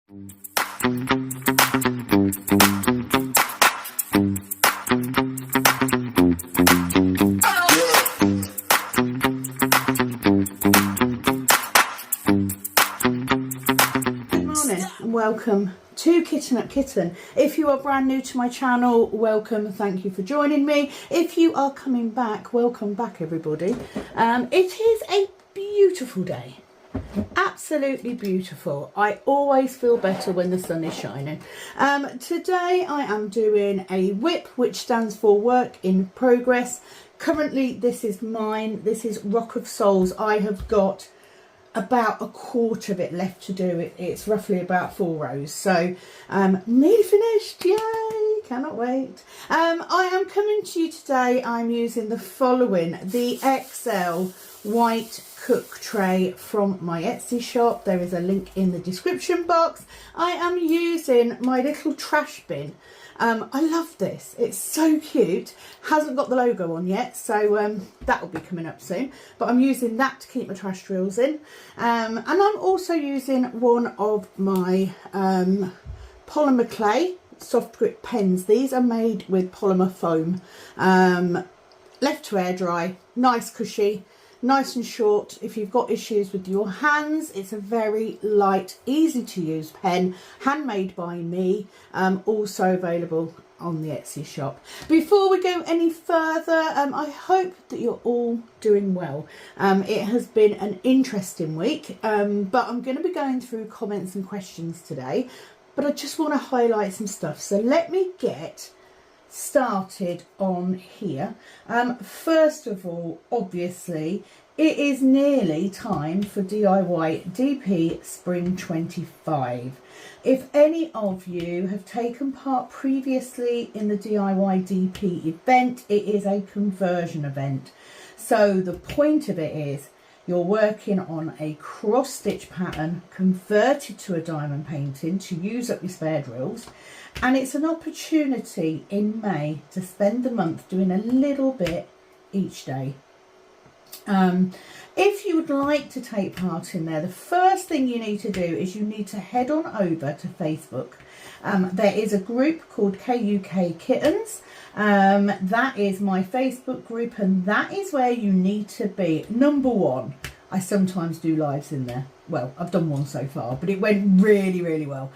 Welcome to Kitten Up Kitten. If you are brand new to my channel, welcome, thank you for joining me. If you are coming back, welcome back everybody. It is a beautiful day, absolutely beautiful. I always feel better when the sun is shining. Today I am doing a WIP, which stands for work in progress. Currently this is mine, this is Rock of Souls. I have got about a quarter of it left to do. It's roughly about 4 rows, so nearly finished, yay, cannot wait. I am coming to you today, I'm using the following, the XL white cook tray from my Etsy shop. There is a link in the description box. I am using my little trash bin. I love this, it's so cute. Hasn't got the logo on yet, so that will be coming up soon, but I'm using that to keep my trash drills in. And I'm also using one of my polymer clay soft grip pens. These are made with polymer foam, left to air dry, nice cushy, nice and short. If you've got issues with your hands, it's a very light, easy to use pen, handmade by me, also available on the Etsy shop. Before we go any further, I hope that you're all doing well. It has been an interesting week, but I'm going to be going through comments and questions today, but I just want to highlight some stuff. So let me get started on here. First of all, obviously it is nearly time for DIY DP Spring 25. If any of you have taken part previously in the DIY DP event, it is a conversion event. So the point of it is you're working on a cross stitch pattern converted to a diamond painting to use up your spare drills, and it's an opportunity in May to spend the month doing a little bit each day. If you would like to take part in there, the first thing you need to do is you need to head on over to Facebook. There is a group called Kuk Kittens. That is my Facebook group, and that is where you need to be. Number one, I sometimes do lives in there. Well, I've done one so far, but it went really well.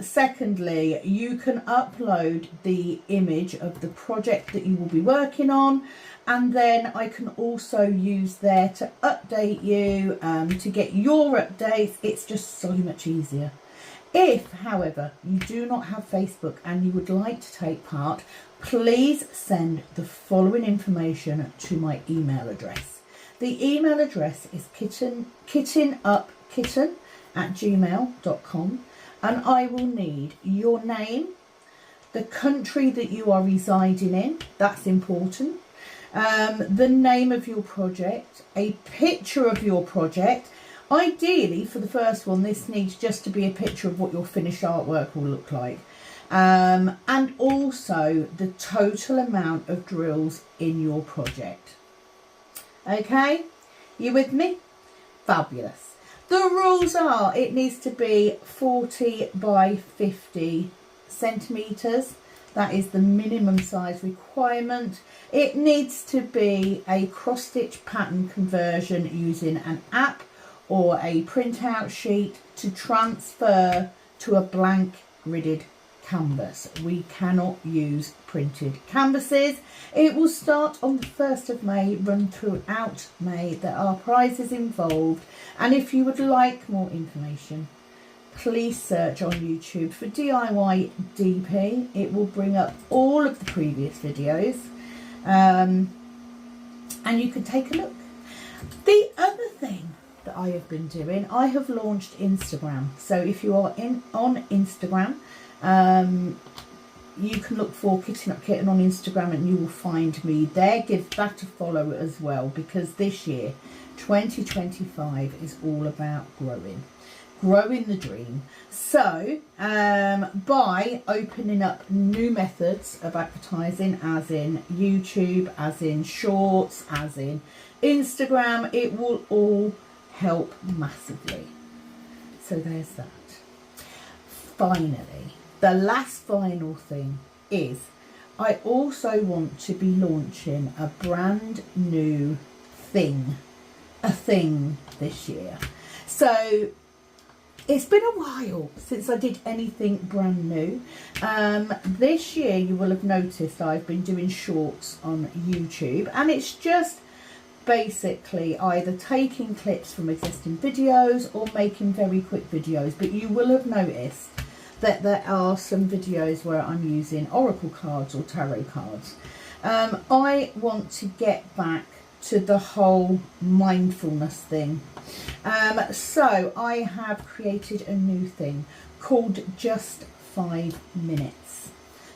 Secondly, you can upload the image of the project that you will be working on, and then I can also use there to update you, to get your updates. It's just so much easier. If, however, you do not have Facebook and you would like to take part, please send the following information to my email address. The email address is kittenupkitten@gmail.com, and I will need your name, the country that you are residing in, that's important, the name of your project, a picture of your project. Ideally, for the first one, this needs just to be a picture of what your finished artwork will look like, and also the total amount of drills in your project. Okay, you with me? Fabulous. The rules are it needs to be 40 by 50 centimetres. That is the minimum size requirement. It needs to be a cross stitch pattern conversion using an app or a printout sheet to transfer to a blank gridded canvas. We cannot use printed canvases. It will start on the 1st of May, run throughout May. There are prizes involved, and if you would like more information, please search on YouTube for DIY DP. It will bring up all of the previous videos, and you can take a look. The other thing that I have been doing, I have launched Instagram. So if you are on Instagram, you can look for Kitten Up Kitten on Instagram and you will find me there. Give that a follow as well, because this year 2025 is all about growing the dream. So by opening up new methods of advertising, as in YouTube, as in shorts, as in Instagram, it will all help massively. So there's that. finally, the last final thing is I also want to be launching a brand new thing this year. So it's been a while since I did anything brand new. This year you will have noticed I've been doing shorts on YouTube, and it's just basically either taking clips from existing videos or making very quick videos. But you will have noticed that there are some videos where I'm using oracle cards or tarot cards. I want to get back to the whole mindfulness thing. So I have created a new thing called Just 5 Minutes.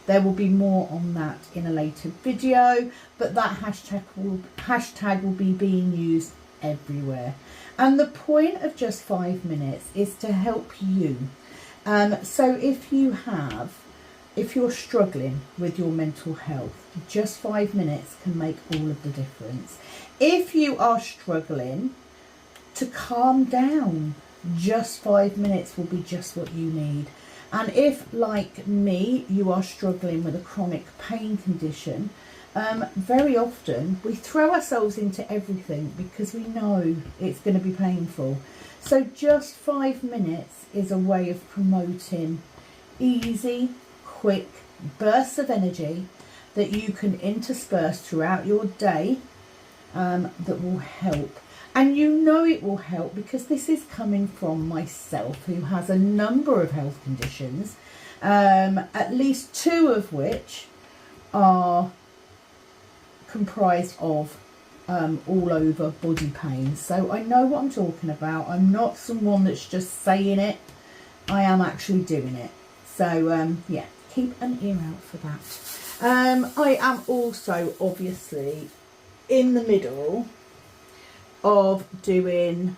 There will be more on that in a later video, but that hashtag will be being used everywhere. And the point of Just 5 Minutes is to help you. So if you're struggling with your mental health, just 5 minutes can make all of the difference. If you are struggling to calm down, just 5 minutes will be just what you need. And if, like me, you are struggling with a chronic pain condition, very often we throw ourselves into everything because we know it's going to be painful. So just 5 minutes is a way of promoting easy, quick bursts of energy that you can intersperse throughout your day, that will help. And you know it will help because this is coming from myself, who has a number of health conditions, at least 2 of which are comprised of all over body pain. So I know what I'm talking about. I'm not someone that's just saying it. I am actually doing it. So yeah, keep an ear out for that. I am also obviously in the middle of doing,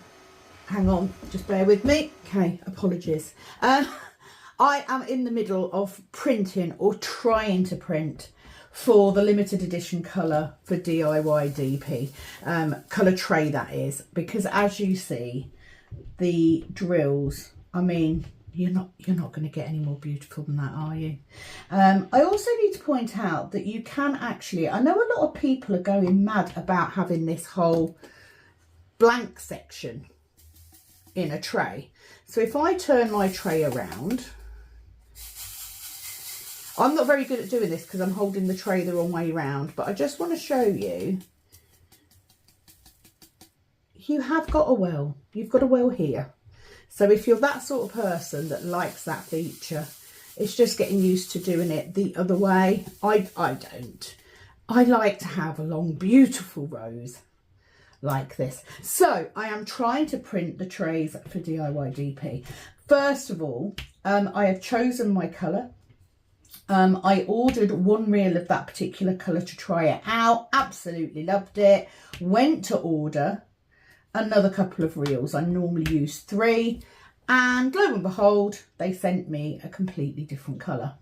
hang on, just bear with me. Okay, apologies. I am in the middle of printing, or trying to print, for the limited edition colour for DIY DP. Colour tray, that is, because as you see, the drills, I mean, you're not going to get any more beautiful than that, are you? I also need to point out that you can actually, I know a lot of people are going mad about having this whole blank section in a tray. So if I turn my tray around, I'm not very good at doing this because I'm holding the tray the wrong way around, but I just want to show you, you have got a well, you've got a well here. So if you're that sort of person that likes that feature, it's just getting used to doing it the other way. I don't. I like to have a long, beautiful rose like this. So I am trying to print the trays for DIY DP. First of all, I have chosen my colour. I ordered 1 reel of that particular colour to try it out. Absolutely loved it. Went to order another couple of reels. I normally use 3, and lo and behold, they sent me a completely different colour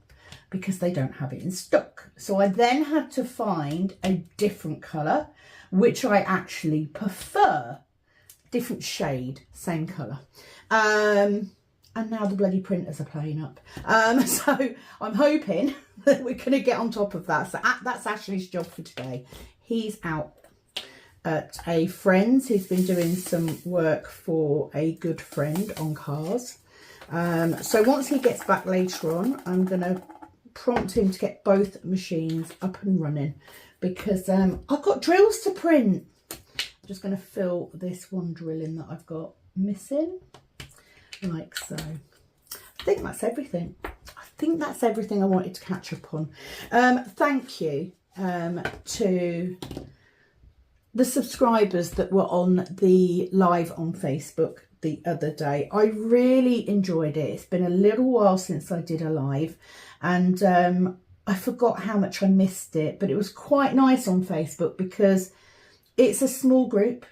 because they don't have it in stock. So I then had to find a different colour, which I actually prefer. Different shade, same colour. And now the bloody printers are playing up. So I'm hoping that we're going to get on top of that. So that's Ashley's job for today. He's out at a friend's. He's been doing some work for a good friend on cars. So once he gets back later on, I'm going to prompt him to get both machines up and running, because I've got drills to print. I'm just going to fill this one drill in that I've got missing, like so. I think that's everything. I think that's everything I wanted to catch up on. Thank you to the subscribers that were on the live on Facebook the other day. I really enjoyed it. It's been a little while since I did a live, and I forgot how much I missed it, but it was quite nice on Facebook because it's a small group.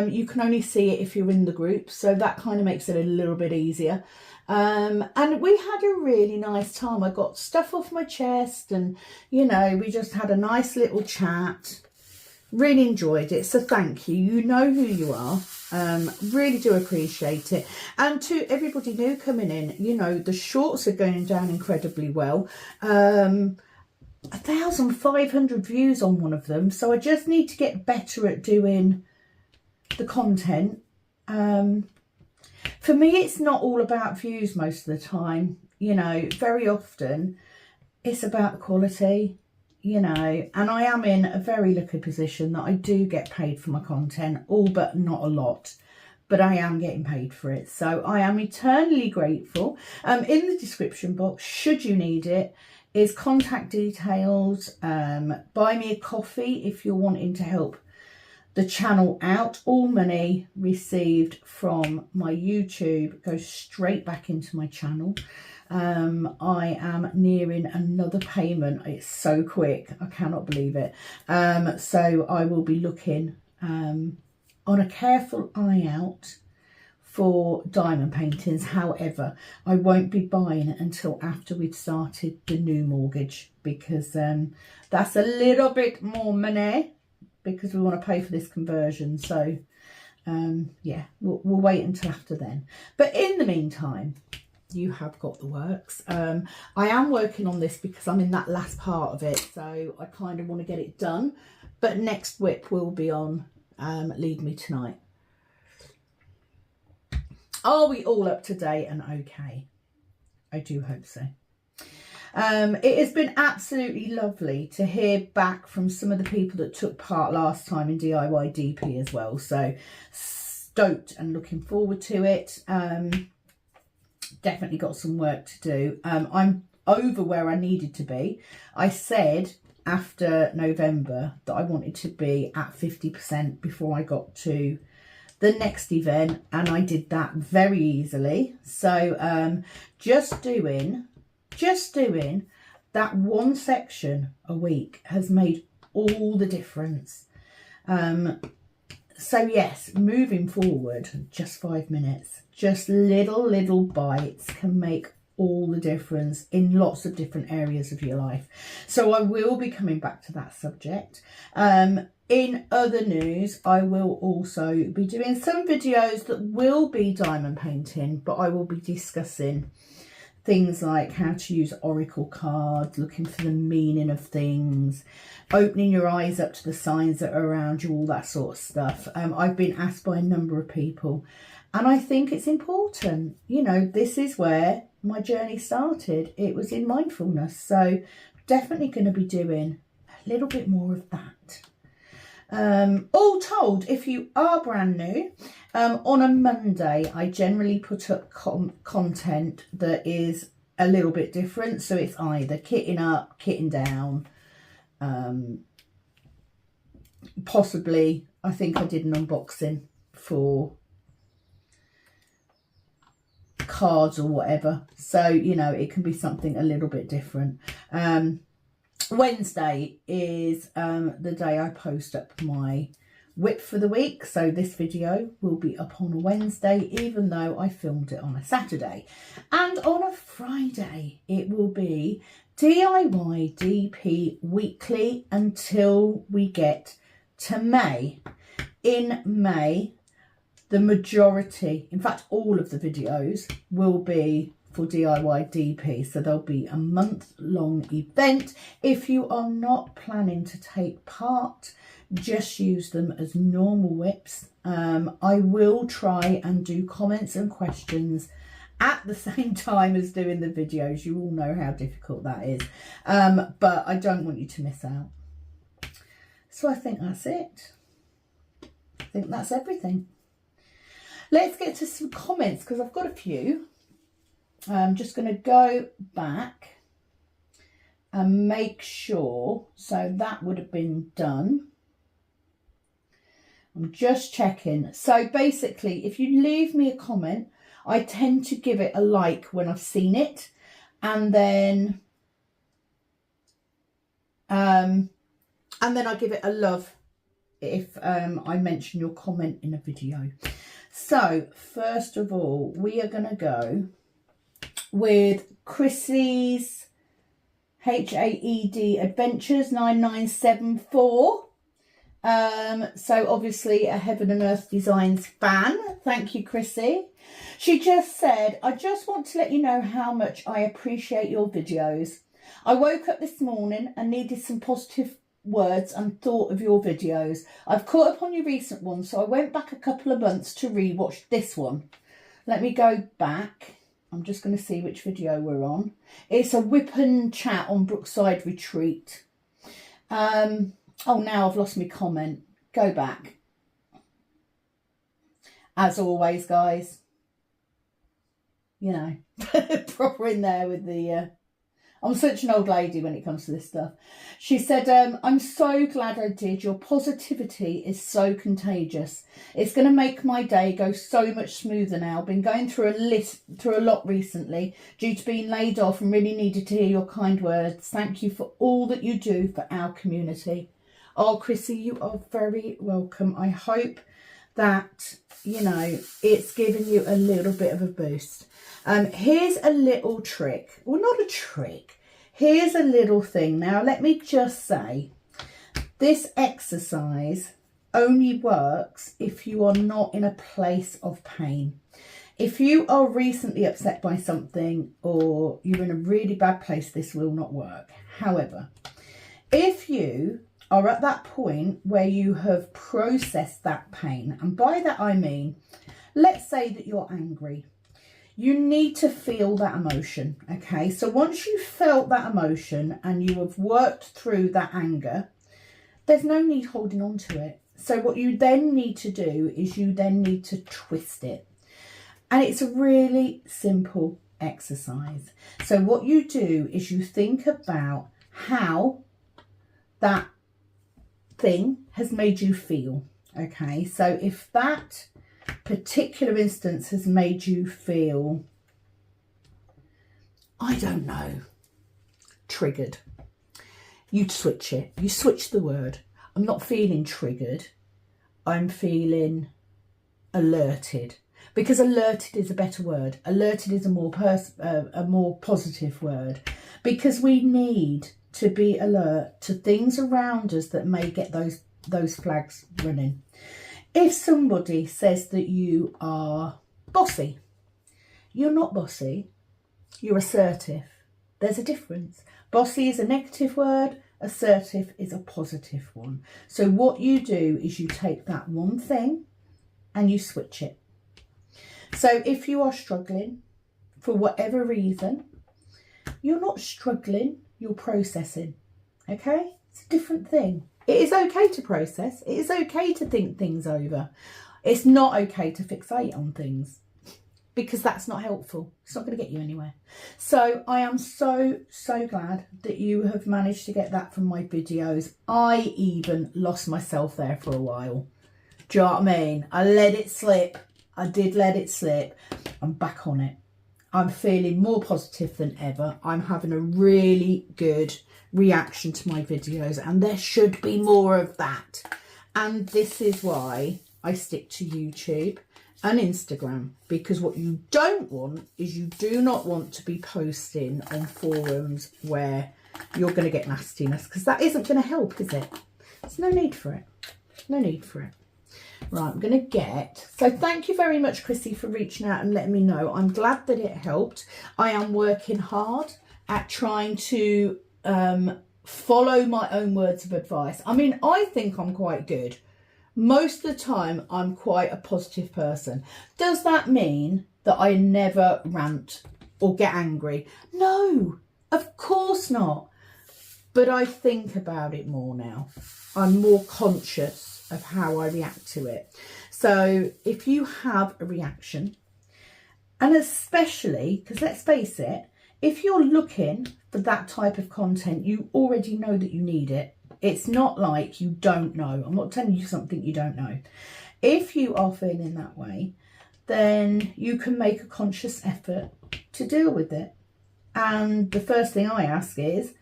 You can only see it if you're in the group, so that kind of makes it a little bit easier. And we had a really nice time. I got stuff off my chest, and you know, we just had a nice little chat. Really enjoyed it, so thank you. You know who you are. Really do appreciate it. And to everybody new coming in, you know, the shorts are going down incredibly well. 1,500 views on one of them, so I just need to get better at doing the content. For me, it's not all about views most of the time. You know, very often it's about quality, you know, and I am in a very lucky position that I do get paid for my content, all but not a lot, but I am getting paid for it. So I am eternally grateful. In the description box, should you need it, is contact details. Buy me a coffee if you're wanting to help the channel out. All money received from my YouTube goes straight back into my channel. I am nearing another payment. It's so quick, I cannot believe it. So I will be looking on a careful eye out for diamond paintings. However, I won't be buying it until after we've started the new mortgage, because that's a little bit more money, because we want to pay for this conversion. So yeah, we'll wait until after then. But in the meantime, you have got the works. I am working on this because I'm in that last part of it, so I kind of want to get it done. But next whip will be on Lead Me Tonight. Are we all up to date and okay? I do hope so. It has been absolutely lovely to hear back from some of the people that took part last time in DIY DP as well. So stoked and looking forward to it. Definitely got some work to do. I'm over where I needed to be. I said after November that I wanted to be at 50% before I got to the next event, and I did that very easily. So just doing that one section a week has made all the difference. So yes, moving forward, just 5 minutes, just little bites can make all the difference in lots of different areas of your life. So I will be coming back to that subject. In other news, I will also be doing some videos that will be diamond painting, but I will be discussing things like how to use oracle cards, looking for the meaning of things, opening your eyes up to the signs that are around you, all that sort of stuff. I've been asked by a number of people, and I think it's important. You know, this is where my journey started. It was in mindfulness. So definitely going to be doing a little bit more of that. All told, if you are brand new, on a Monday, I generally put up content that is a little bit different. So it's either kitting up, kitting down, possibly, I think I did an unboxing for cards or whatever. So, you know, it can be something a little bit different. Wednesday is the day I post up my whip for the week. So this video will be up on a Wednesday, even though I filmed it on a Saturday. And on a Friday, it will be DIY DP weekly until we get to May. In May, the majority, in fact, all of the videos will be for DIY DP. So there'll be a month-long event. If you are not planning to take part, just use them as normal whips. I will try and do comments and questions at the same time as doing the videos. You all know how difficult that is. But I don't want you to miss out. So I think that's it. I think that's everything. Let's get to some comments, because I've got a few. I'm just going to go back and make sure. So that would have been done. I'm just checking. So basically, if you leave me a comment, I tend to give it a like when I've seen it, and then I give it a love if I mention your comment in a video. So first of all, we are going to go with Chrissy's HAED Adventures 9974. So obviously a Heaven and Earth Designs fan. Thank you, Chrissy. She just said, I just want to let you know how much I appreciate your videos. I woke up this morning and needed some positive words and thought of your videos. I've caught up on your recent ones, so I went back a couple of months to rewatch this one. Let me go back. I'm just going to see which video we're on. It's a whip and chat on Brookside Retreat. Oh, now I've lost my comment. Go back. As always, guys. You know, proper in there with the... I'm such an old lady when it comes to this stuff. She said, I'm so glad I did. Your positivity is so contagious. It's going to make my day go so much smoother now. Been going through a lot recently due to being laid off and really needed to hear your kind words. Thank you for all that you do for our community. Oh, Chrissy, you are very welcome. I hope that, you know, it's given you a little bit of a boost. Here's a little trick. Well, not a trick. Here's a little thing. Now, let me just say, this exercise only works if you are not in a place of pain. If you are recently upset by something or you're in a really bad place, this will not work. However, if you are at that point where you have processed that pain, and by that I mean, let's say that you're angry. You need to feel that emotion, okay? So once you've felt that emotion and you have worked through that anger, there's no need holding on to it. So what you then need to do is you then need to twist it. And it's a really simple exercise. So what you do is you think about how that thing has made you feel, okay? So if that particular instance has made you feel, I don't know, triggered, you switch it. You switch the word. I'm not feeling triggered. I'm feeling alerted, because alerted is a better word. Alerted is a more positive word, because we need to be alert to things around us that may get those flags running. If somebody says that you are bossy, you're not bossy, you're assertive. There's a difference. Bossy is a negative word, assertive is a positive one. So what you do is you take that one thing and you switch it. So if you are struggling for whatever reason, you're not struggling, you're processing, okay? It's a different thing. It is okay to process. It is okay to think things over. It's not okay to fixate on things, because that's not helpful. It's not going to get you anywhere. So I am so glad that you have managed to get that from my videos. I even lost myself there for a while. Do you know what I mean? I let it slip. I did let it slip. I'm back on it. I'm feeling more positive than ever. I'm having a really good reaction to my videos, and there should be more of that. And this is why I stick to YouTube and Instagram, because what you don't want is you do not want to be posting on forums where you're going to get nastiness, because that isn't going to help, is it? There's no need for it. No need for it. Right, I'm going to get... So thank you very much, Chrissy, for reaching out and letting me know. I'm glad that it helped. I am working hard at trying to follow my own words of advice. I mean, I think I'm quite good. Most of the time, I'm quite a positive person. Does that mean that I never rant or get angry? No, of course not. But I think about it more now. I'm more conscious of how I react to it. So if you have a reaction, and especially, because let's face it, if you're looking for that type of content, you already know that you need it. It's not like you don't know. I'm not telling you something you don't know. If you are feeling that way, then you can make a conscious effort to deal with it. And the first thing I ask is,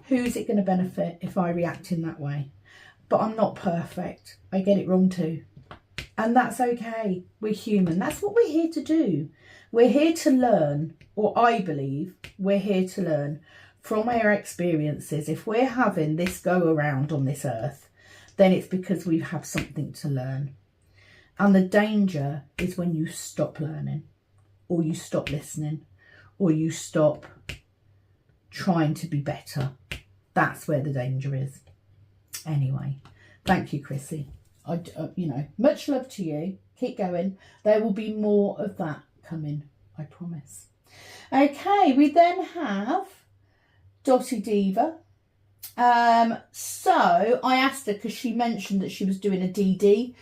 who's it going to benefit if I react in that way? But I'm not perfect. I get it wrong too. And that's okay. We're human. That's what we're here to do. We're here to learn, or I believe we're here to learn from our experiences. If we're having this go around on this earth, then it's because we have something to learn. And the danger is when you stop learning, or you stop listening, or you stop trying to be better. That's where the danger is. Anyway, thank you, Chrissy. You know, much love to you. Keep going. There will be more of that coming, I promise. Okay, we then have Dotty Diva. So I asked her because she mentioned that she was doing a DD.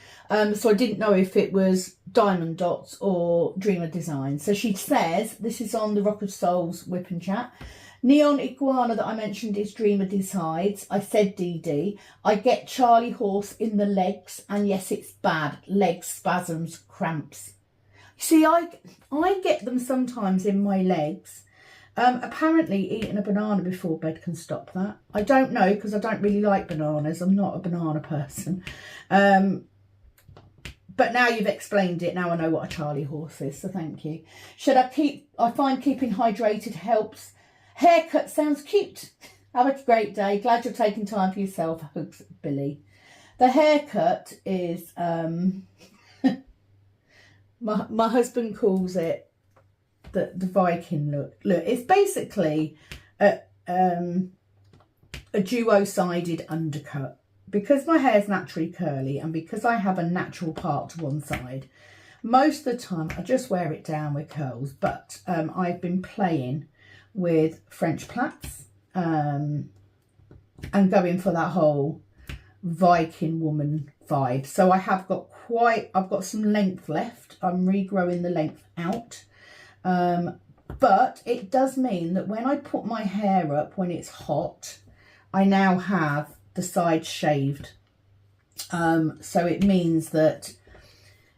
So I didn't know if it was Diamond Dots or Dreamer Design. So she says, this is on the Rock of Souls Whip and Chat. Neon Iguana that I mentioned is Dreamer Decides. I said DD. I get Charlie Horse in the legs, and yes, it's bad. Leg spasms, cramps. See, I get them sometimes in my legs. Apparently eating a banana before bed can stop that. I don't know, because I don't really like bananas. I'm not a banana person. But now you've explained it, now I know what a Charlie Horse is, so thank you. I find keeping hydrated helps. Haircut sounds cute. Have a great day. Glad you're taking time for yourself. Hugs, Billy. The haircut is, my husband calls it the Viking look. Look, it's basically a duo-sided undercut. Because my hair's naturally curly and because I have a natural part to one side, most of the time I just wear it down with curls. But I've been playing with French plaits and going for that whole Viking woman vibe. So I've got some length left. I'm regrowing the length out. But it does mean that when I put my hair up when it's hot, I now have the sides shaved. So it means that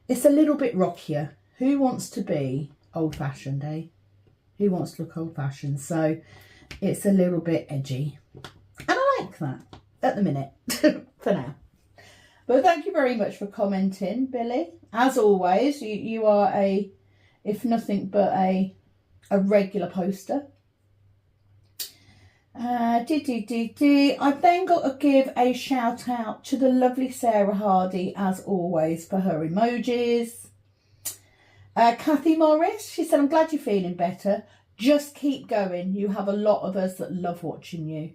it's a little bit rockier. Who wants to be old-fashioned, eh? Who wants to look old-fashioned? So it's a little bit edgy. And I like that at the minute, for now. But thank you very much for commenting, Billy. As always, you are if nothing but a regular poster. I've then got to give a shout out to the lovely Sarah Hardy, as always, for her emojis. Kathy Morris, she said, I'm glad you're feeling better. Just keep going. You have a lot of us that love watching you.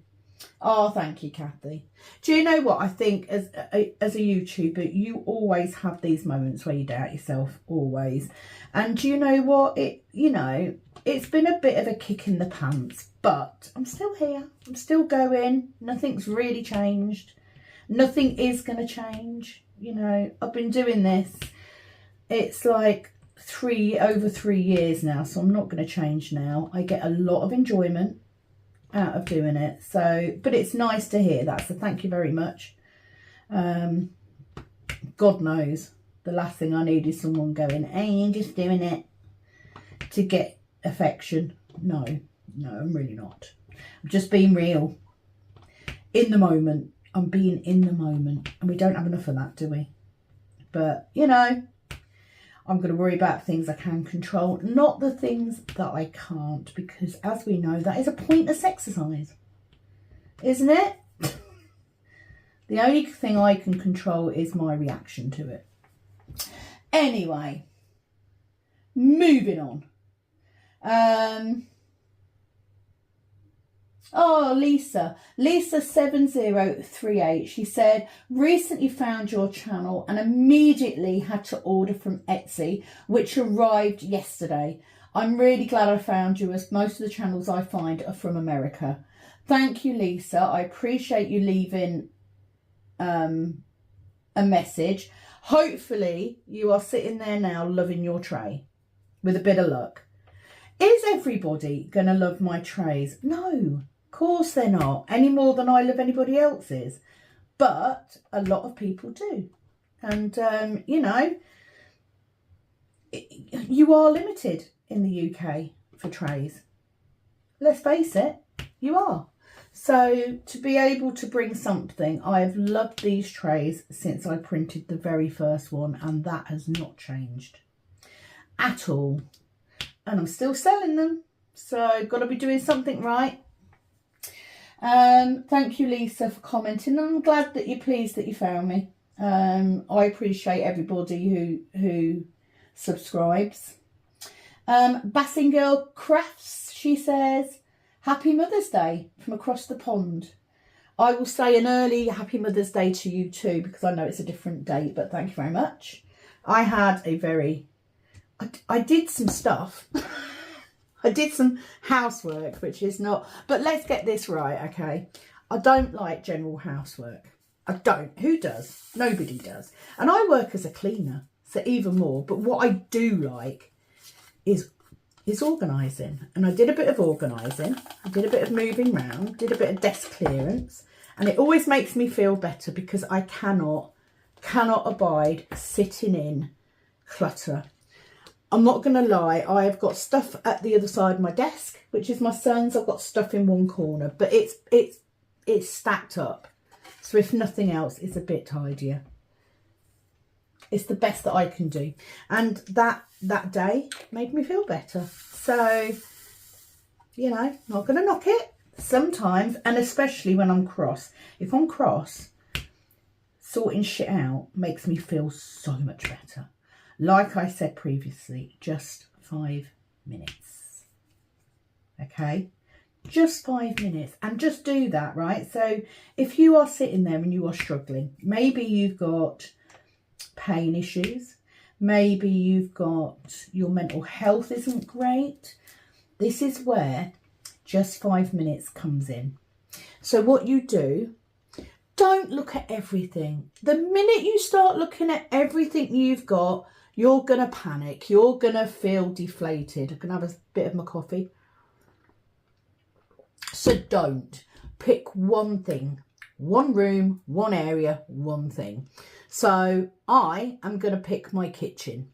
Oh, thank you, Kathy. Do you know what? I think as a YouTuber, you always have these moments where you doubt yourself, always. And do you know what? It's been a bit of a kick in the pants, but I'm still here. I'm still going. Nothing's really changed. Nothing is going to change. You know, I've been doing this. It's like over 3 years now, so I'm not going to change now. I get a lot of enjoyment out of doing it. So, but it's nice to hear that. So thank you very much. God knows, the last thing I need is someone going, hey, you're just doing it to get affection. No, I'm really not. I'm just being real. In the moment. I'm being in the moment. And we don't have enough of that, do we? But, you know, I'm going to worry about things I can control, not the things that I can't, because as we know, that is a pointless exercise, isn't it? The only thing I can control is my reaction to it. Anyway, moving on. Oh, Lisa 7038, she said, recently found your channel and immediately had to order from Etsy, which arrived yesterday. I'm really glad I found you, as most of the channels I find are from America. Thank you, Lisa. I appreciate you leaving a message. Hopefully you are sitting there now loving your tray with a bit of luck. Is everybody going to love my trays? No. Of course they're not, any more than I love anybody else's, but a lot of people do. And you know, you are limited in the UK for trays. Let's face it, you are. So to be able to bring something, I have loved these trays since I printed the very first one, and that has not changed at all. And I'm still selling them, so got to be doing something right. Thank you, Lisa, for commenting. I'm glad that you're pleased that you found me. I appreciate everybody who subscribes. Bassing Girl Crafts, she says, Happy Mother's Day from across the pond. I will say an early Happy Mother's Day to you too, because I know it's a different date, but thank you very much. I had a very... I did some stuff. I did some housework, which is not... But let's get this right, okay? I don't like general housework. I don't. Who does? Nobody does. And I work as a cleaner, so even more. But what I do like is organising. And I did a bit of organising. I did a bit of moving round. Did a bit of desk clearance. And it always makes me feel better because I cannot abide sitting in clutter. I'm not going to lie, I have got stuff at the other side of my desk, which is my son's. I've got stuff in one corner, but it's stacked up. So if nothing else, it's a bit tidier. It's the best that I can do. And that day made me feel better. So, you know, not going to knock it. Sometimes, and especially when I'm cross. If I'm cross, sorting shit out makes me feel so much better. Like I said previously, just 5 minutes. Okay? Just 5 minutes. And just do that, right? So if you are sitting there and you are struggling, maybe you've got pain issues. Maybe you've got your mental health isn't great. This is where just 5 minutes comes in. So what you do, don't look at everything. The minute you start looking at everything you've got, you're going to panic. You're going to feel deflated. I'm going to have a bit of my coffee. So don't. Pick one thing. One room, one area, one thing. So I am going to pick my kitchen.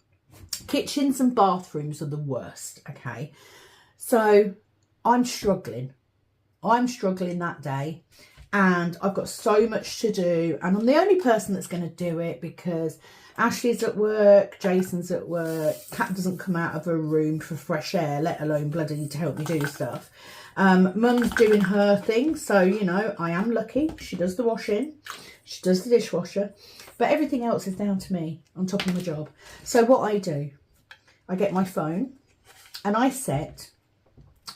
Kitchens and bathrooms are the worst, okay? So I'm struggling. I'm struggling that day. And I've got so much to do. And I'm the only person that's going to do it because Ashley's at work, Jason's at work, Kat doesn't come out of her room for fresh air, let alone bloody to help me do stuff. Mum's doing her thing, so, you know, I am lucky. She does the washing, she does the dishwasher, but everything else is down to me on top of my job. So what I do, I get my phone and I set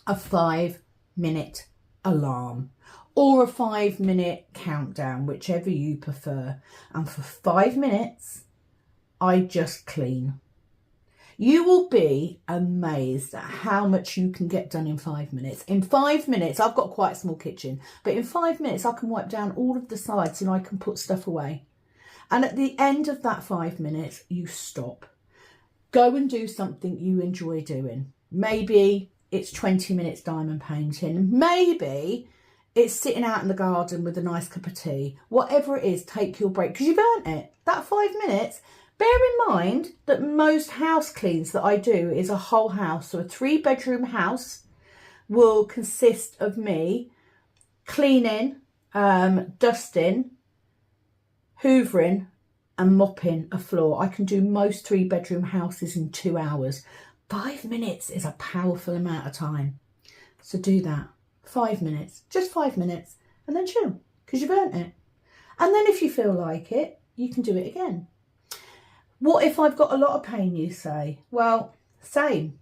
a 5-minute alarm or a 5-minute countdown, whichever you prefer. And for 5 minutes, I just clean. You will be amazed at how much you can get done in 5 minutes. In 5 minutes, I've got quite a small kitchen, but in 5 minutes, I can wipe down all of the sides and I can put stuff away. And at the end of that 5 minutes, you stop. Go and do something you enjoy doing. Maybe it's 20 minutes diamond painting. Maybe it's sitting out in the garden with a nice cup of tea. Whatever it is, take your break because you've earned it. That 5 minutes. Bear in mind that most house cleans that I do is a whole house. So a 3-bedroom house will consist of me cleaning, dusting, hoovering and mopping a floor. I can do most 3-bedroom houses in 2 hours. 5 minutes is a powerful amount of time. So do that. 5 minutes, just 5 minutes, and then chill because you've earned it. And then if you feel like it, you can do it again. What if I've got a lot of pain, you say? Well, same.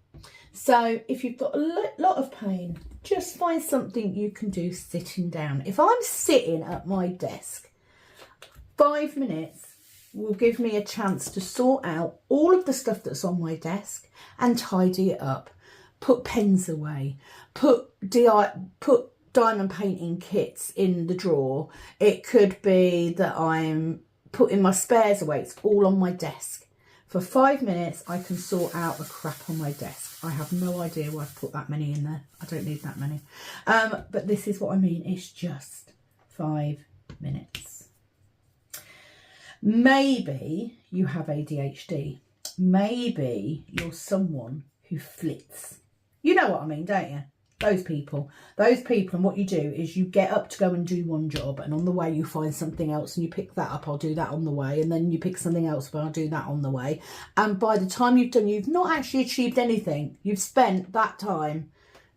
So if you've got a lot of pain, just find something you can do sitting down. If I'm sitting at my desk, 5 minutes will give me a chance to sort out all of the stuff that's on my desk and tidy it up. Put pens away, put diamond painting kits in the drawer. It could be that I'm putting my spares away. It's all on my desk. For 5 minutes, I can sort out the crap on my desk. I have no idea why I've put that many in there. I don't need that many. But this is what I mean. It's just 5 minutes. Maybe you have ADHD. Maybe you're someone who flits. You know what I mean, don't you? Those people, and what you do is you get up to go and do one job, and on the way you find something else and you pick that up. I'll do that on the way, and then you pick something else, but I'll do that on the way. And by the time you've done, you've not actually achieved anything. You've spent that time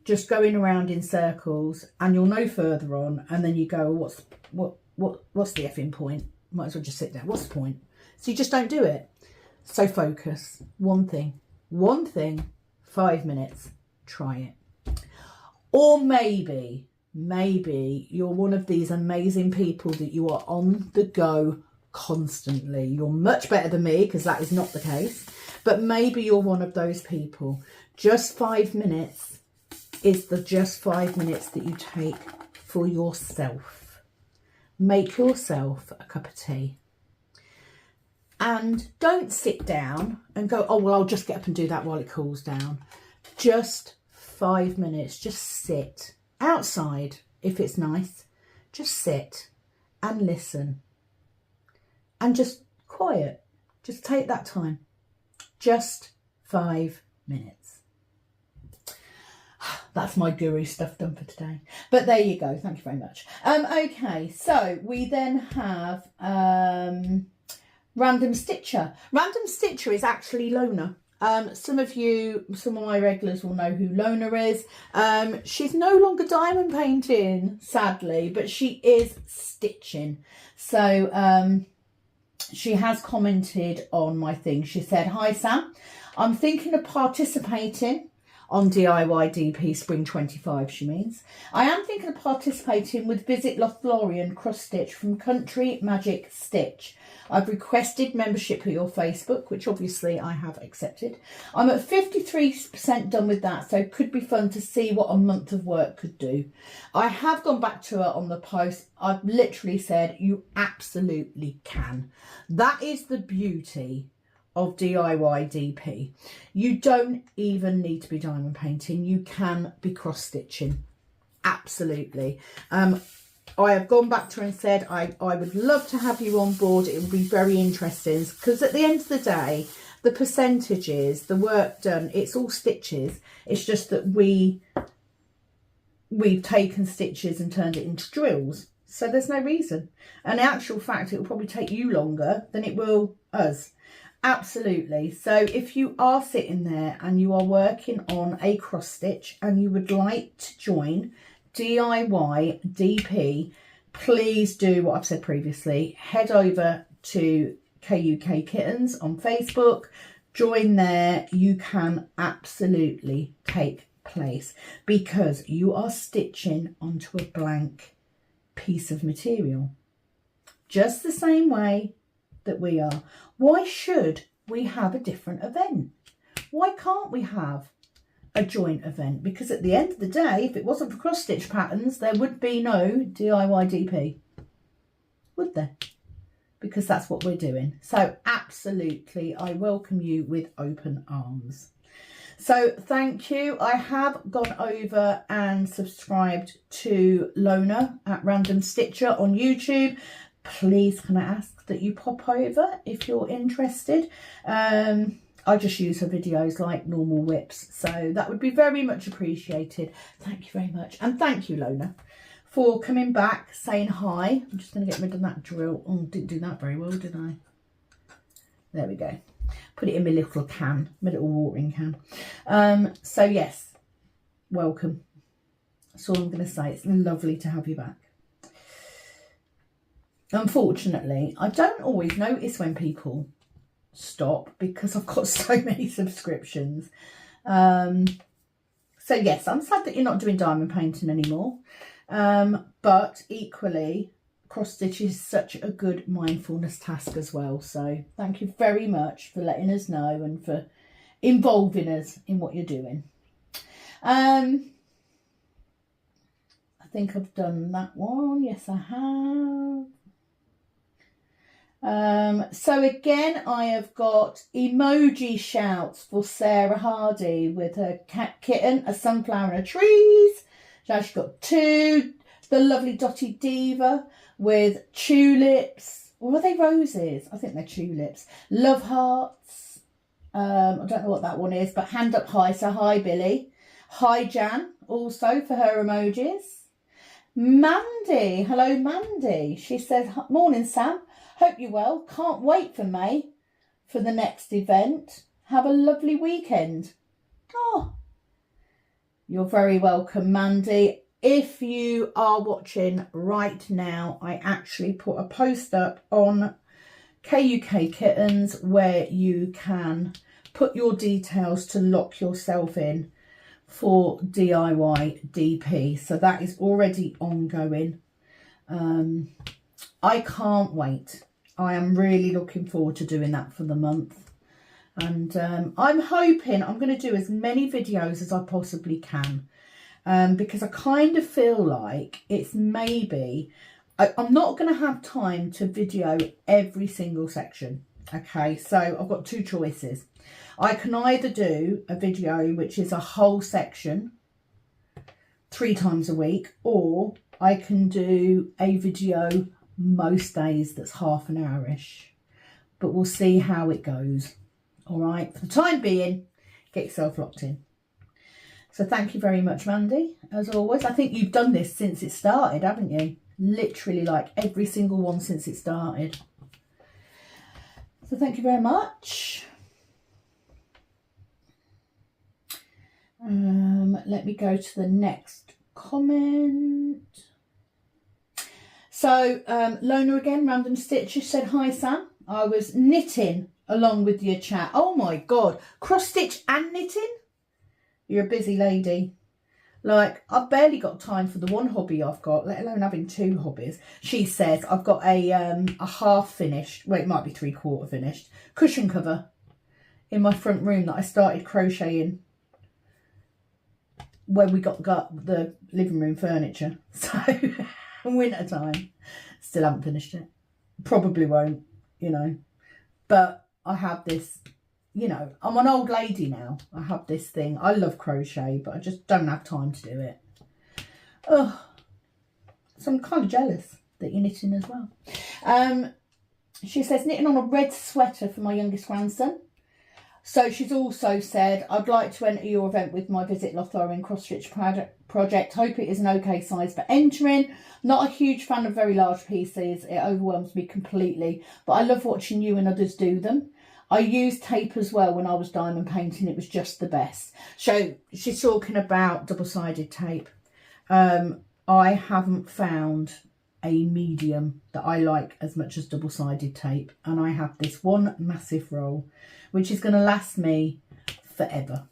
just going around in circles, and you're no further on, and then you go, what's the effing point? Might as well just sit there. What's the point? So you just don't do it. So focus. One thing, 5 minutes. Try it. Or maybe you're one of these amazing people that you are on the go constantly. You're much better than me, because that is not the case. But maybe you're one of those people. Just 5 minutes is just 5 minutes that you take for yourself. Make yourself a cup of tea. And don't sit down and go, oh, well, I'll just get up and do that while it cools down. Just 5 minutes. Just sit outside if it's nice. Just sit and listen. And just quiet. Just take that time. Just 5 minutes. That's my guru stuff done for today. But there you go. Thank you very much. Okay, so we then have Random Stitcher. Random Stitcher is actually Lona. Some of my regulars will know who Lona is. She's no longer diamond painting, sadly, but she is stitching. So she has commented on my thing. She said, "Hi Sam, I'm thinking of participating on DIY DP Spring 25, she means. I am thinking of participating with Visit Lothlorien Cross Stitch from Country Magic Stitch. I've requested membership at your Facebook, which obviously I have accepted. I'm at 53% done with that, so it could be fun to see what a month of work could do." I have gone back to her on the post. I've literally said, you absolutely can. That is the beauty of DIY DP. You don't even need to be diamond painting. You can be cross stitching. Absolutely. I have gone back to her and said I would love to have you on board. It would be very interesting, because at the end of the day, the percentages, the work done, it's all stitches. It's just that we've taken stitches and turned it into drills. So there's no reason. And in actual fact, it will probably take you longer than it will us. Absolutely. So if you are sitting there and you are working on a cross stitch and you would like to join DIY DP, please do what I've said previously. Head over to Kuk Kittens on Facebook. Join there. You can absolutely take place, because you are stitching onto a blank piece of material, just the same way that we are. Why should we have a different event? Why can't we have a joint event? Because at the end of the day, if it wasn't for cross stitch patterns, there would be no DIY DP, would there? Because that's what we're doing. So absolutely, I welcome you with open arms. So thank you. I have gone over and subscribed to Lona at Random Stitcher on YouTube. Please can I ask that you pop over if you're interested. I just use her videos like normal whips, so that would be very much appreciated. Thank you very much. And thank you, Lona, for coming back, saying hi. I'm just going to get rid of that drill. Oh, didn't do that very well, did I? There we go. Put it in my little can, my little watering can. So yes, welcome. That's all I'm going to say. It's lovely to have you back. Unfortunately, I don't always notice when people stop, because I've got so many subscriptions. So yes, I'm sad that you're not doing diamond painting anymore. But equally, cross stitch is such a good mindfulness task as well. So thank you very much for letting us know and for involving us in what you're doing. I think I've done that one. Yes, I have. So again, I have got emoji shouts for Sarah Hardy with her cat kitten, a sunflower and a trees. So she's got two. The lovely Dotty Diva with tulips. Or are they roses? I think they're tulips. Love hearts. I don't know what that one is, but hand up high. So hi, Billy. Hi, Jan, also for her emojis. Mandy. Hello, Mandy. She says, morning, Sam. Hope you're well. Can't wait for May for the next event. Have a lovely weekend. Oh, You're very welcome, Mandy. If you are watching right now, I actually put a post up on Kuk Kittens where you can put your details to lock yourself in for DIY DP. So that is already ongoing. I can't wait. I am really looking forward to doing that for the month. And I'm hoping I'm going to do as many videos as I possibly can. Because I kind of feel like it's maybe, I'm not going to have time to video every single section. Okay, so I've got two choices. I can either do a video which is a whole section 3 times a week, or I can do a video most days that's half an hour-ish. But we'll see how it goes. All right, for the time being, get yourself locked in. So thank you very much, Mandy, as always. I think you've done this since it started, haven't you? Literally like every single one since it started. So thank you very much. Let me go to the next comment. So Lona again, Random Stitches, said, hi Sam, I was knitting along with your chat. Oh my God, cross stitch and knitting? You're a busy lady. Like, I've barely got time for the one hobby I've got, let alone having 2 hobbies. She says I've got a half finished, well, it might be 3/4 finished, cushion cover in my front room that I started crocheting when we got the living room furniture. So, winter time. Still haven't finished it. Probably won't, you know. But I have this, you know, I'm an old lady now. I have this thing. I love crochet, but I just don't have time to do it. Oh, so I'm kind of jealous that you're knitting as well. She says, knitting on a red sweater for my youngest grandson. So she's also said, I'd like to enter your event with my Visit Lotharing cross stitch project. Hope it is an okay size for entering. Not a huge fan of very large pieces. It overwhelms me completely. But I love watching you and others do them. I used tape as well when I was diamond painting. It was just the best. So she's talking about double-sided tape. I haven't found a medium that I like as much as double-sided tape. And I have this one massive roll, which is going to last me forever.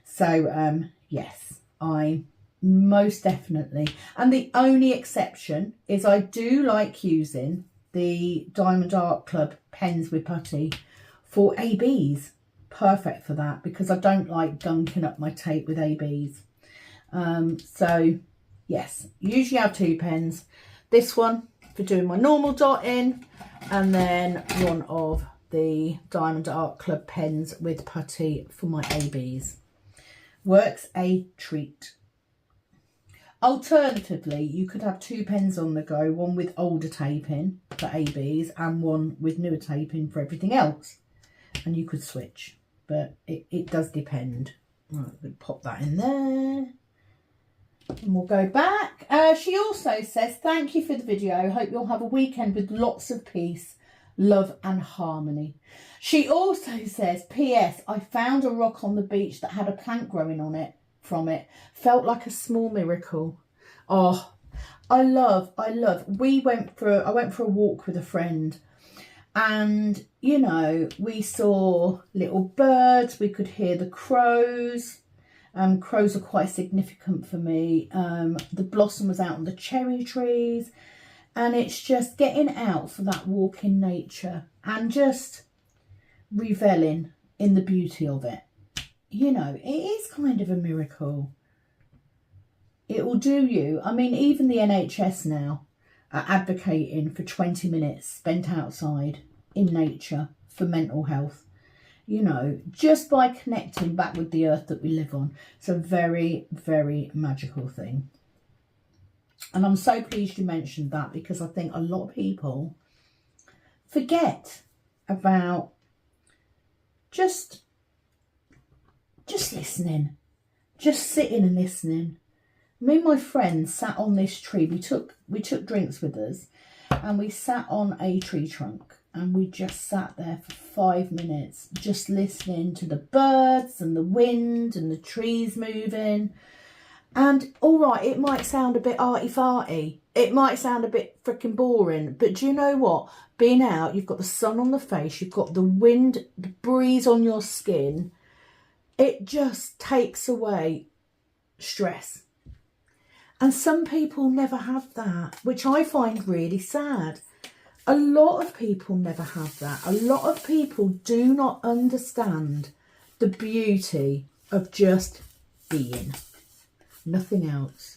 So, yes, I most definitely. And the only exception is I do like using the Diamond Art Club pens with putty for ABs. Perfect for that, because I don't like gunking up my tape with ABs. So, yes, usually I have 2 pens. This one for doing my normal dotting, and then one of the Diamond Art Club pens with putty for my ABs. Works a treat. Alternatively, you could have 2 pens on the go, one with older taping for ABs and one with newer taping for everything else. And you could switch, but it does depend. Right, we'll pop that in there. And we'll go back. She also says, thank you for the video. Hope you'll have a weekend with lots of peace, love and harmony. She also says, P.S. I found a rock on the beach that had a plant growing on it from it. Felt like a small miracle. Oh, I love. I went for a walk with a friend, and you know, we saw little birds, we could hear the crows. Crows are quite significant for me. The blossom was out on the cherry trees, and it's just getting out for that walk in nature and just reveling in the beauty of it. You know, it is kind of a miracle. It will do you. I mean, even the NHS now are advocating for 20 minutes spent outside in nature for mental health. You know, just by connecting back with the earth that we live on. It's a very, very magical thing. And I'm so pleased you mentioned that, because I think a lot of people forget about just listening, just sitting and listening. Me and my friends sat on this tree. We took drinks with us, and we sat on a tree trunk, and we just sat there for 5 minutes, just listening to the birds and the wind and the trees moving. And all right, it might sound a bit arty-farty. It might sound a bit freaking boring. But do you know what? Being out, you've got the sun on the face. You've got the wind, the breeze on your skin. It just takes away stress. And some people never have that, which I find really sad. A lot of people never have that. A lot of people do not understand the beauty of just being. Nothing else.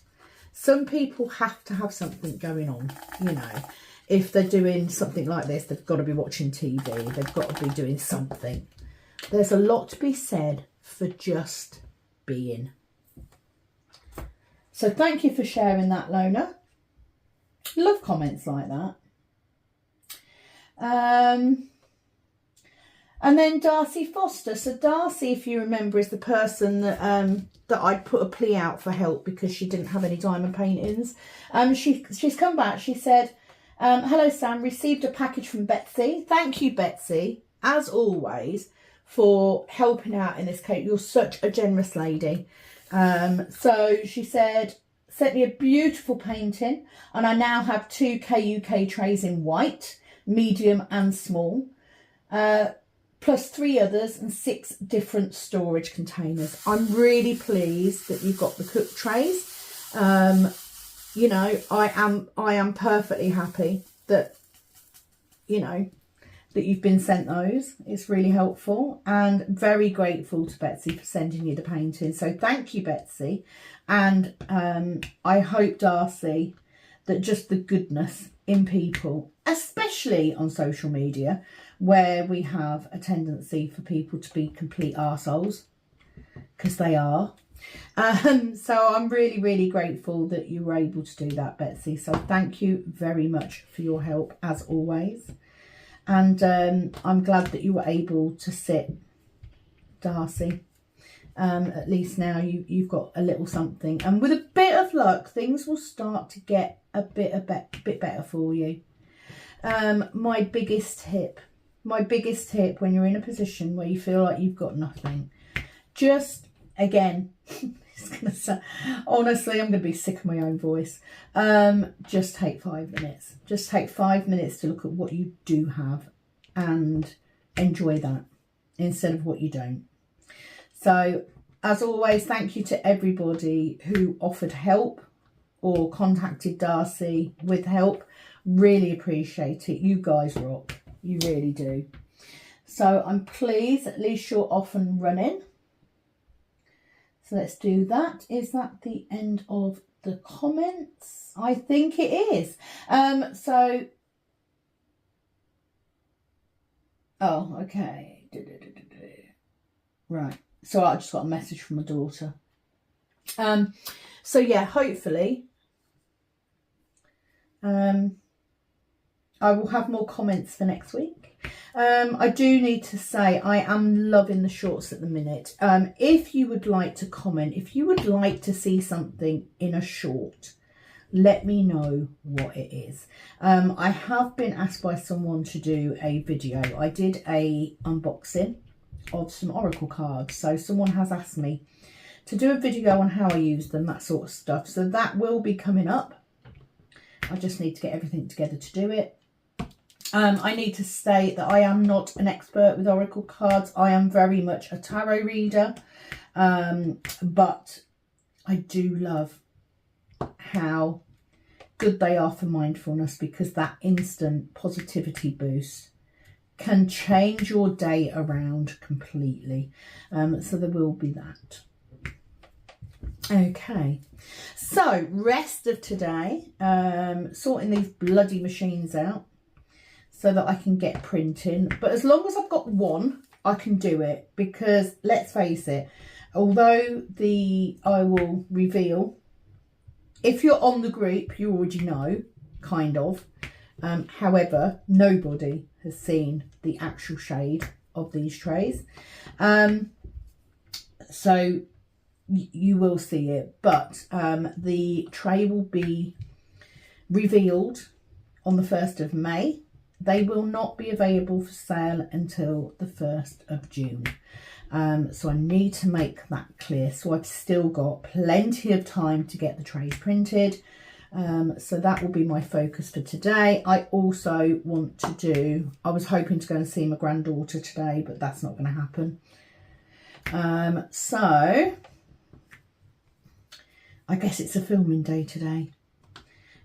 Some people have to have something going on, you know. If they're doing something like this, they've got to be watching TV. They've got to be doing something. There's a lot to be said for just being. So thank you for sharing that, Lona. Love comments like that. And then Darcy Foster. So Darcy, if you remember, is the person that that I'd put a plea out for help because she didn't have any diamond paintings. She's come back. She said, hello Sam, received a package from Betsy. Thank you, Betsy, as always, for helping out in this case. You're such a generous lady. So she said, sent me a beautiful painting, and I now have 2 KUK trays in white, medium and small, plus 3 others and 6 different storage containers. I'm really pleased that you've got the cook trays. You know, I am perfectly happy that, you know, that you've been sent those. It's really helpful, and very grateful to Betsy for sending you the painting. So thank you, Betsy. And I hope, Darcy, that just the goodness in people, especially on social media, where we have a tendency for people to be complete arseholes, because they are. So I'm really, really grateful that you were able to do that, Betsy. So thank you very much for your help, as always. And I'm glad that you were able to sit, Darcy. At least now you've got a little something. And with a bit of luck, things will start to get a bit better for you. My biggest tip when you're in a position where you feel like you've got nothing, just, again, it's gonna sound, honestly, I'm gonna be sick of my own voice. Just take 5 minutes. Just take 5 minutes to look at what you do have and enjoy that instead of what you don't. So, as always, thank you to everybody who offered help or contacted Darcy with help. Really appreciate it. You guys rock. You really do. So I'm pleased at least you're off and running. So let's do that. Is that the end of the comments? I think it is. Oh, okay. Right. So I just got a message from my daughter. So yeah, hopefully I will have more comments for next week. I do need to say I am loving the shorts at the minute. If you would like to comment, if you would like to see something in a short, let me know what it is. I have been asked by someone to do a video. I did a unboxing of some oracle cards, so someone has asked me to do a video on how I use them, that sort of stuff. So that will be coming up. I just need to get everything together to do it. I need to state that I am not an expert with oracle cards. I am very much a tarot reader, but I do love how good they are for mindfulness, because that instant positivity boost can change your day around completely. So there will be that. Okay, so rest of today, sorting these bloody machines out so that I can get printing. But as long as I've got one, I can do it, because let's face it, although I will reveal, if you're on the group, you already know, kind of. However, nobody has seen the actual shade of these trays. So you will see it, but the tray will be revealed on the 1st of May. They will not be available for sale until the 1st of June. So I need to make that clear. So I've still got plenty of time to get the trays printed. So that will be my focus for today. I also want to do, I was hoping to go and see my granddaughter today, but that's not going to happen. So I guess it's a filming day today,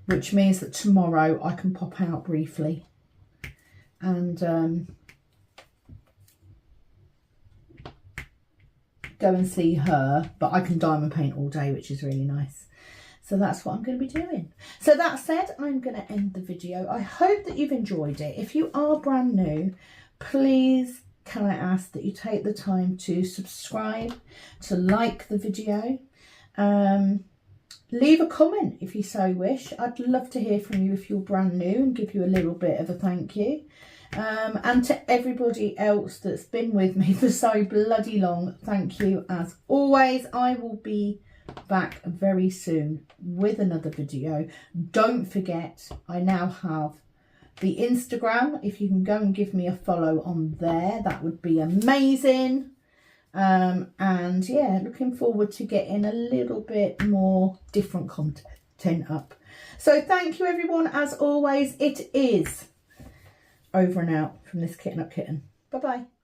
which means that tomorrow I can pop out briefly and go and see her, but I can diamond paint all day, which is really nice. So that's what I'm going to be doing. So that said, I'm going to end the video. I hope that you've enjoyed it. If you are brand new, please can I ask that you take the time to subscribe, to like the video, leave a comment if you so wish. I'd love to hear from you if you're brand new and give you a little bit of a thank you. And to everybody else that's been with me for so bloody long, thank you as always. I will be back very soon with another video. Don't forget, I now have the Instagram. If you can go and give me a follow on there, that would be amazing. And yeah, looking forward to getting a little bit more different content up. So thank you everyone, as always. It is over and out from this Kitten Up Kitten. Bye bye.